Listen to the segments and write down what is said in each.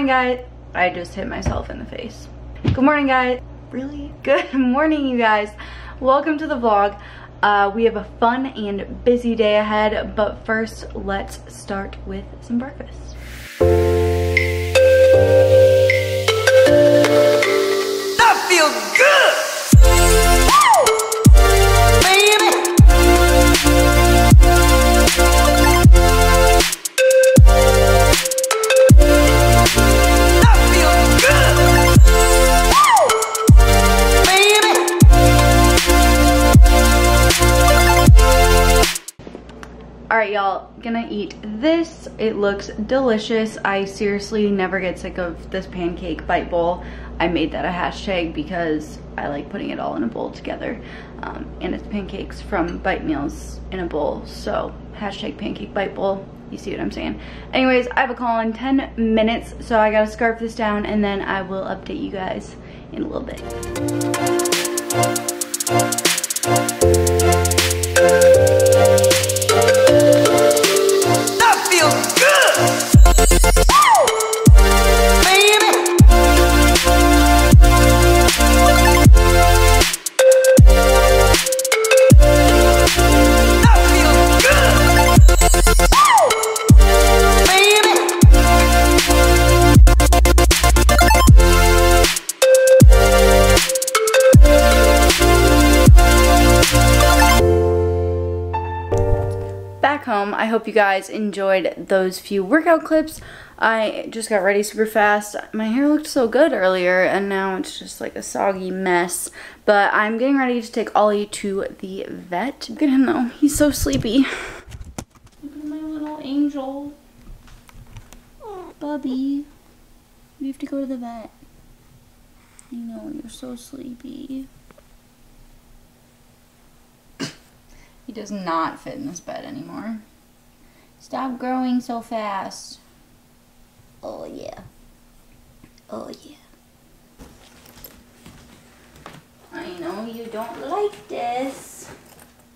morning, guys. I just hit myself in the face. Good morning, guys. Really? Good morning, you guys. Welcome to the vlog. We have a fun and busy day ahead, but first, let's start with some breakfast. That feels good! Alright, y'all, gonna eat this. It looks delicious. I seriously never get sick of this pancake bite bowl. I made that a hashtag because I like putting it all in a bowl together. And it's pancakes from Bite Meals in a bowl. So, hashtag pancake bite bowl. You see what I'm saying? Anyways, I have a call in 10 minutes, so I gotta scarf this down and then I will update you guys in a little bit. Home. I hope you guys enjoyed those few workout clips. I just got ready super fast. My hair looked so good earlier and now it's just like a soggy mess. But I'm getting ready to take Ollie to the vet. Look at him though. He's so sleepy. Look at my little angel. Oh, Bubby. We have to go to the vet. I know, you're so sleepy. He does not fit in this bed anymore. Stop growing so fast. Oh yeah. Oh yeah. I know you don't like this.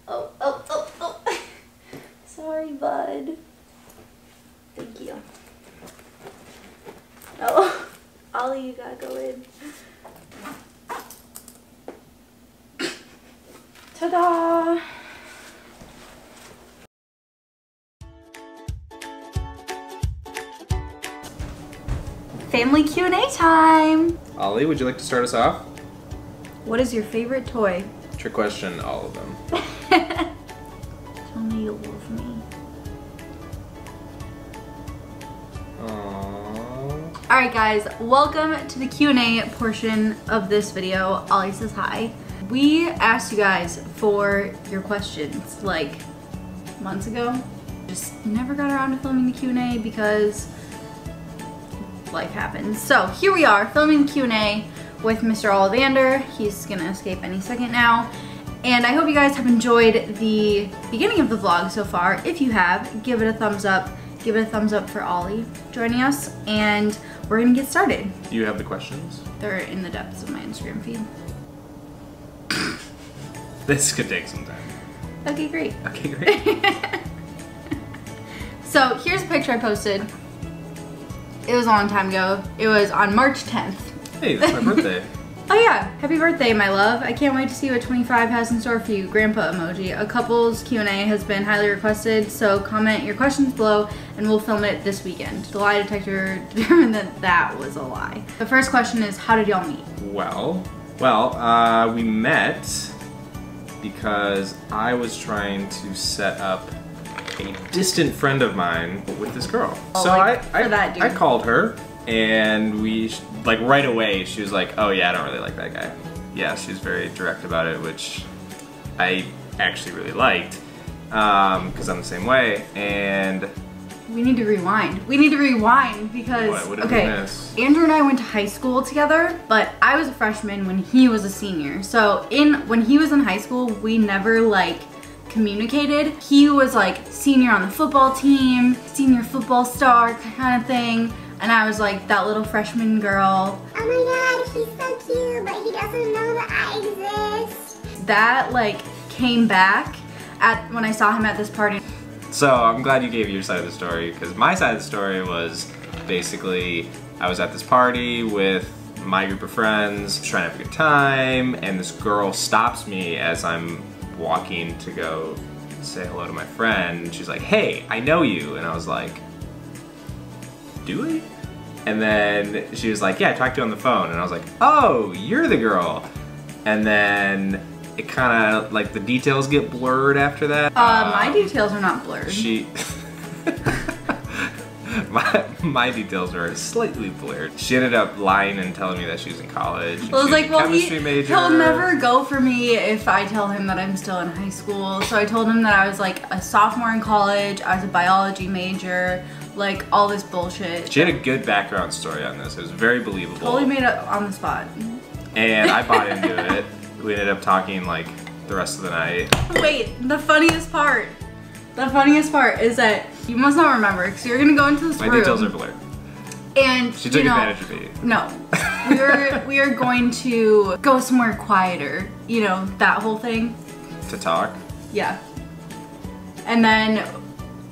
Oh, oh, oh, oh. Sorry, bud. Thank you. Oh, Ollie, you gotta go in. Ta-da! Family Q&A time! Ollie, would you like to start us off? What is your favorite toy? Trick question, all of them. Tell me you love me. Aww. Alright guys, welcome to the Q&A portion of this video. Ollie says hi. We asked you guys for your questions like months ago. Just never got around to filming the Q&A because life happens. So here we are filming the Q&A with Mr. Ollivander. He's gonna escape any second now. And I hope you guys have enjoyed the beginning of the vlog so far. If you have, give it a thumbs up. Give it a thumbs up for Ollie joining us. And we're gonna get started. Do you have the questions? They're in the depths of my Instagram feed. This could take some time. Okay, great. Okay, great. So here's a picture I posted. It was a long time ago. It was on March 10th. Hey, that's my birthday. Oh yeah, happy birthday, my love. I can't wait to see what 25 has in store for you. Grandpa emoji. A couple's Q&A has been highly requested, so comment your questions below and we'll film it this weekend. The lie detector determined that that was a lie. The first question is, how did y'all meet? Well, we met because I was trying to set up a distant friend of mine with this girl. Oh, so like, I called her and we, like right away, she was like, oh yeah, I don't really like that guy. Yeah, she was very direct about it, which I actually really liked because I'm the same way. And we need to rewind. We need to rewind because, what did we miss? Andrew and I went to high school together, but I was a freshman when he was a senior. So when he was in high school, we never like communicated. He was like senior on the football team, senior football star kind of thing. And I was like that little freshman girl. Oh my god, he's so cute, but he doesn't know that I exist. That like came back when I saw him at this party. So I'm glad you gave your side of the story, because my side of the story was basically I was at this party with my group of friends, trying to have a good time, and this girl stops me as I'm walking to go say hello to my friend. She's like, hey, I know you. And I was like, do we? And then she was like, yeah, I talked to you on the phone. And I was like, oh, you're the girl. And then it kind of, like, the details get blurred after that. My details are not blurred. My details are slightly blurred. She ended up lying and telling me that she was in college. I was like, well, chemistry major. he'll never go for me if I tell him that I'm still in high school. So I told him that I was like a sophomore in college, I was a biology major, like all this bullshit. She had a good background story on this. It was very believable. Totally made it on the spot. And I bought into it. We ended up talking like the rest of the night. Wait, the funniest part. The funniest part is that you must not remember because you're gonna go into this room. My details are blurred. And she took advantage of me. No, we are going to go somewhere quieter. You know, that whole thing. To talk. Yeah. And then,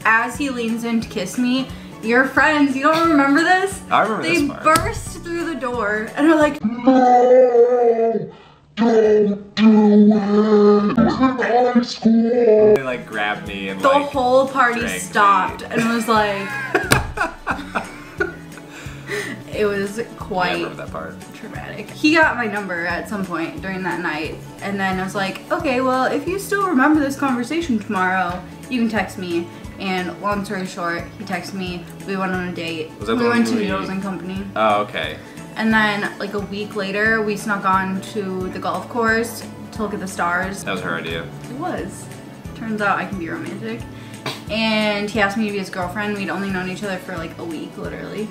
as he leans in to kiss me, your friends, you don't remember this? I remember this part. They burst through the door and are like, no, don't do it. High school. They like grabbed me and the like whole party stopped and was like, it was quite I remember that part. Traumatic. He got my number at some point during that night, and then I was like, okay, well, if you still remember this conversation tomorrow, you can text me. And long story short, he texted me, we went on a date. Was that we went to Noodles and Company. Oh, okay. And then like a week later, we snuck on to the golf course to look at the stars. That was her idea. It was. Turns out I can be romantic. And he asked me to be his girlfriend. We'd only known each other for like a week, literally.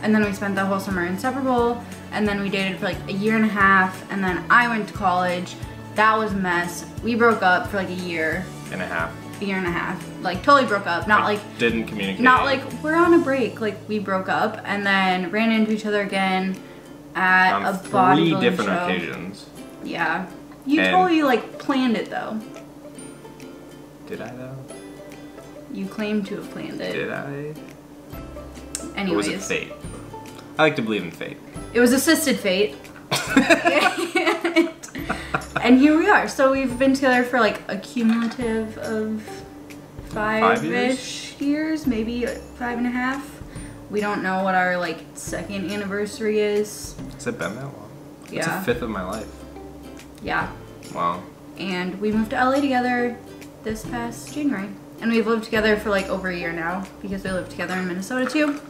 And then we spent the whole summer inseparable. And then we dated for like a year and a half. And then I went to college. That was a mess. We broke up for like a year. And a half. A year and a half. Like totally broke up. Not like didn't communicate. Not like we're on a break. Like we broke up and then ran into each other again at on a 3 bodybuilding different show. occasions. Yeah. You And totally like planned it though. Did I though? You claim to have planned it. Did I? Anyways. Or was it fate? I like to believe in fate. It was assisted fate. And here we are. So we've been together for like a cumulative of 5-ish years, maybe 5.5. We don't know what our like second anniversary is. Has it been that long? Yeah. It's a fifth of my life. Yeah. Wow. And we moved to LA together this past January. And we've lived together for like over a year now because we live together in Minnesota too.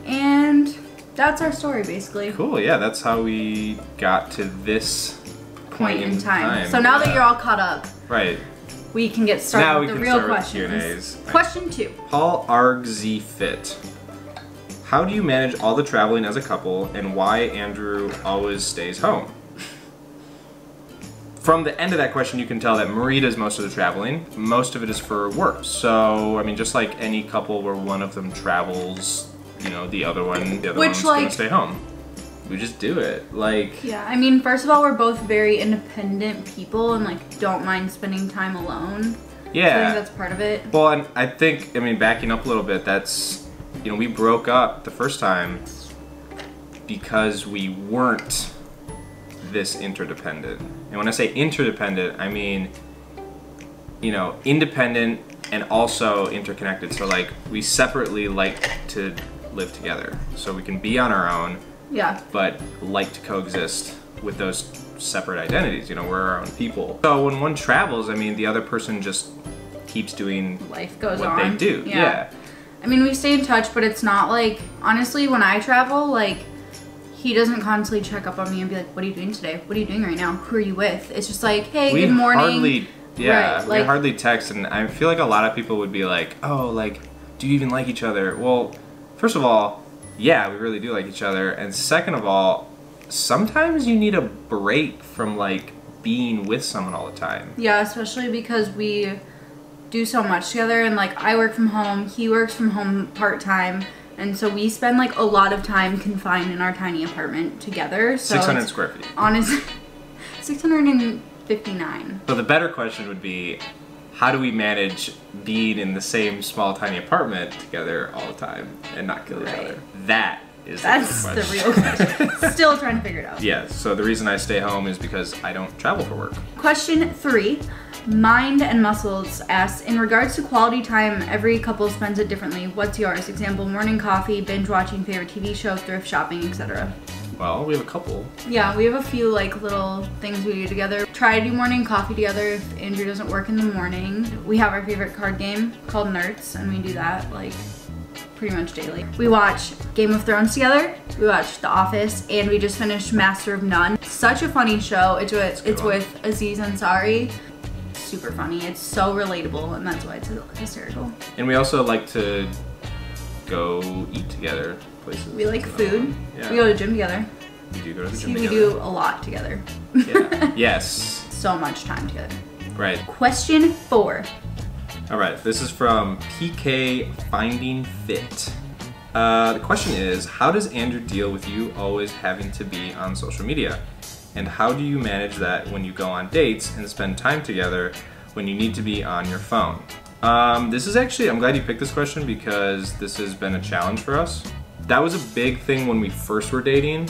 And that's our story basically. Cool, yeah, that's how we got to this point in time. So now that you're all caught up, right, we can get started now with we the can real start questions. with Q&As. Question 2. Paul Argz Fit. How do you manage all the traveling as a couple, and why Andrew always stays home? From the end of that question, you can tell that Marie does most of the traveling. Most of it is for work. So, I mean, just like any couple where one of them travels, you know, the other one's gonna stay home. We just do it. Like, yeah, I mean, first of all, we're both very independent people and like don't mind spending time alone. yeah. So I think that's part of it. Well, and I think, I mean, backing up a little bit, that's, you know, we broke up the first time because we weren't this interdependent. And when I say interdependent, I mean, you know, independent and also interconnected. So like, we separately like to live together. So we can be on our own, Yeah. but like to coexist with those separate identities. You know, we're our own people. So when one travels, I mean, the other person just keeps doing Life goes what on. they do. Yeah. I mean, we stay in touch, but it's not like, honestly, when I travel, like, he doesn't constantly check up on me and be like, what are you doing today? What are you doing right now? Who are you with? It's just like, hey, good morning. Right, we hardly text, and I feel like a lot of people would be like, oh, like, do you even like each other? Well, first of all, yeah, we really do like each other, and second of all, sometimes you need a break from, like, being with someone all the time. Yeah, especially because we do so much together, and like, I work from home, he works from home part-time, and so we spend like a lot of time confined in our tiny apartment together. So 600 square feet. Honestly, 659. So the better question would be, how do we manage being in the same small tiny apartment together all the time and not kill each Right. other? That is That's the real question. Still trying to figure it out. Yeah, so the reason I stay home is because I don't travel for work. Question 3. Mind and Muscles asks, in regards to quality time, every couple spends it differently. What's yours? Example, morning coffee, binge watching, favorite TV show, thrift shopping, etc. Well, we have a couple. Yeah, we have a few like little things we do together. Try to do morning coffee together if Andrew doesn't work in the morning. We have our favorite card game called Nerds, and we do that like pretty much daily. We watch Game of Thrones together, we watch The Office, and we just finished Master of None. Such a funny show. It's with Aziz Ansari. Super funny. It's so relatable, and that's why it's hysterical. And we also like to go eat together places. We like food. Yeah. We go to the gym together. We do go to the See, gym we together. do a lot together. Yeah. Yes. So much time together. Right. Question 4. All right, this is from PK Finding Fit. The question is, how does Andrew deal with you always having to be on social media? And how do you manage that when you go on dates and spend time together when you need to be on your phone? This is actually, I'm glad you picked this question because this has been a challenge for us. That was a big thing when we first were dating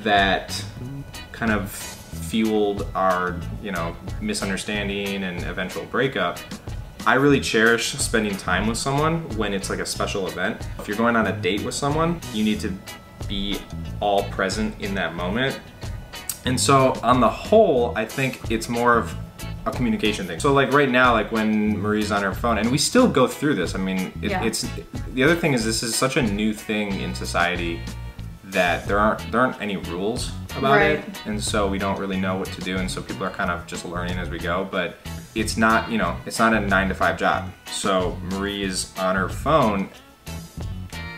that kind of fueled our, misunderstanding and eventual breakup. I really cherish spending time with someone when it's like a special event. If you're going on a date with someone, you need to be all present in that moment. And so on the whole, I think it's more of a communication thing. So like right now, like when Marie's on her phone, and we still go through this. I mean, it's the other thing is this is such a new thing in society that there aren't any rules about it, and so we don't really know what to do, and so people are kind of just learning as we go. But it's not, it's not a 9-to-5 job. So Marie is on her phone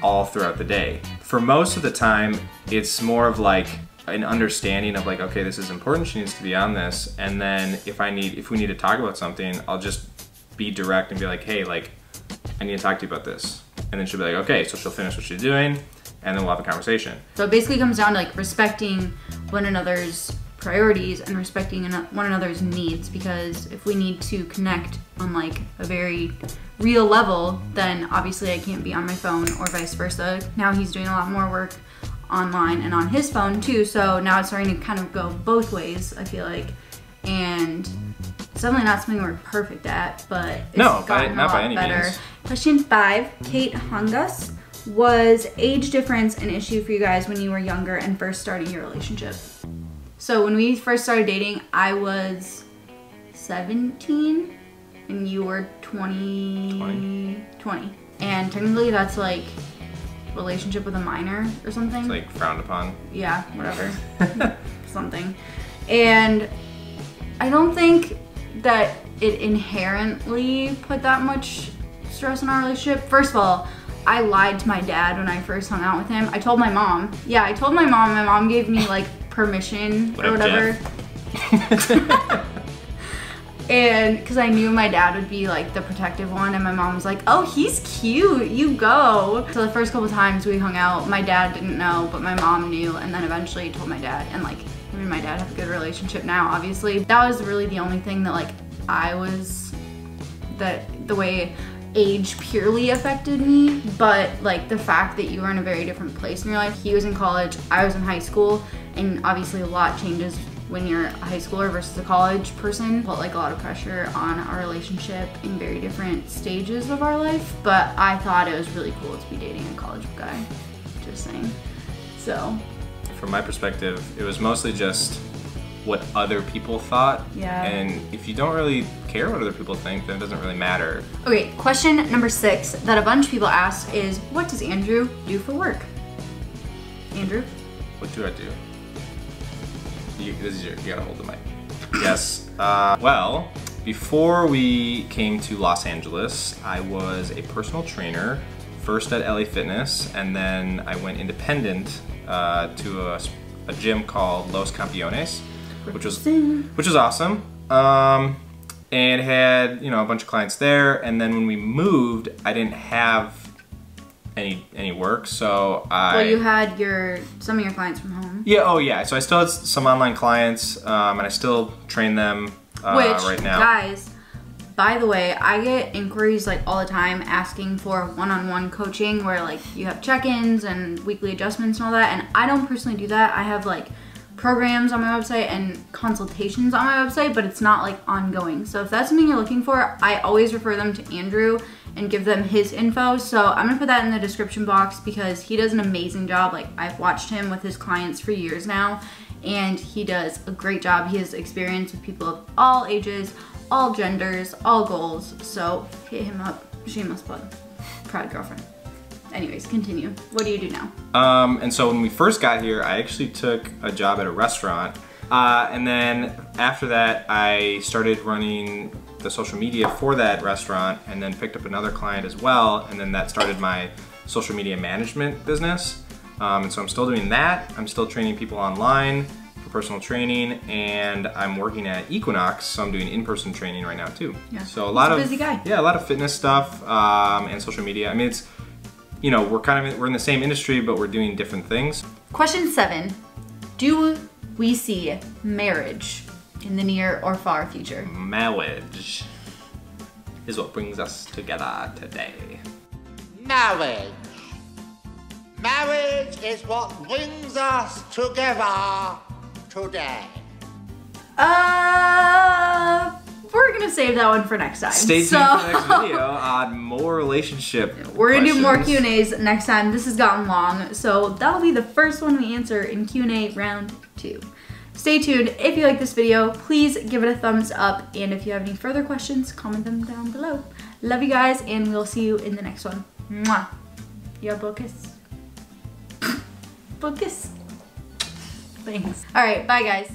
all throughout the day. For most of the time, it's more of like an understanding of like, okay, this is important, she needs to be on this, and then if we need to talk about something, I'll just be direct and be like, hey, like, I need to talk to you about this. And then she'll be like, okay, so she'll finish what she's doing, and then we'll have a conversation. So it basically comes down to like respecting one another's priorities and respecting one another's needs, because if we need to connect on like a very real level, then obviously I can't be on my phone, or vice versa. Now he's doing a lot more work online and on his phone too, so now it's starting to kind of go both ways, I feel like. And it's definitely not something we're perfect at, but it's gotten a lot better. Question 5, Kate Hungus. Was age difference an issue for you guys when you were younger and first starting your relationship? So when we first started dating, I was 17 and you were 20. And technically that's like relationship with a minor or something. It's like frowned upon. Yeah, whatever. Something. And I don't think that it inherently put that much stress on our relationship. First of all, I lied to my dad when I first hung out with him. I told my mom. Yeah, I told my mom. My mom gave me like permission or whatever. And because I knew my dad would be like the protective one, and my mom was like, oh, he's cute, you go. So the first couple times we hung out, my dad didn't know, but my mom knew, and then eventually told my dad. And like, I mean, my dad have a good relationship now, obviously. That was really the only thing that like the way age purely affected me, but like the fact that you were in a very different place in your life. He was in college, I was in high school, and obviously a lot changes when you're a high schooler versus a college person. Put like a lot of pressure on our relationship in very different stages of our life, but I thought it was really cool to be dating a college guy, just saying. So from my perspective, it was mostly just what other people thought. Yeah. And if you don't really care what other people think, then it doesn't really matter. Okay, question number 6 that a bunch of people ask is, what does Andrew do for work? Andrew? What do I do? You gotta hold the mic. Yes. Well, before we came to Los Angeles, I was a personal trainer, first at LA Fitness, and then I went independent to a gym called Los Campeones, which was awesome. And had a bunch of clients there. And then when we moved, I didn't have any work, so Well, you had some of your clients from home. Yeah. Oh yeah. So I still had some online clients, and I still train them right now. Guys, By the way, I get inquiries like all the time asking for one-on-one coaching where like you have check-ins and weekly adjustments and all that, and I don't personally do that. I have like programs on my website and consultations on my website, but it's not like ongoing. So if that's something you're looking for, I always refer them to Andrew and give them his info. So I'm gonna put that in the description box because he does an amazing job. Like, I've watched him with his clients for years now, and he does a great job. He has experience with people of all ages, all genders, all goals. So hit him up. Shameless plug. Proud girlfriend. Anyways, continue. What do you do now? And so when we first got here, I actually took a job at a restaurant. And then after that, I started running the social media for that restaurant, and then picked up another client as well. And then that started my social media management business. And so I'm still doing that. I'm still training people online for personal training, and I'm working at Equinox, so I'm doing in-person training right now too. Yeah. So a lot of busy guy. Yeah, a lot of fitness stuff and social media. I mean, it's, you know, we're in the same industry, but we're doing different things. Question 7. Do we see marriage in the near or far future? Marriage is what brings us together today. Marriage. Marriage is what brings us together today. We're gonna save that one for next time. Stay tuned for the next video on more relationship We're gonna do more questions. Q&As next time. This has gotten long, so that'll be the first one we answer in Q&A round 2. Stay tuned. If you like this video, please give it a thumbs up, and if you have any further questions, comment them down below. Love you guys, and we'll see you in the next one. Mwah. Yo, Bocus. Bocus. Thanks. All right, bye guys.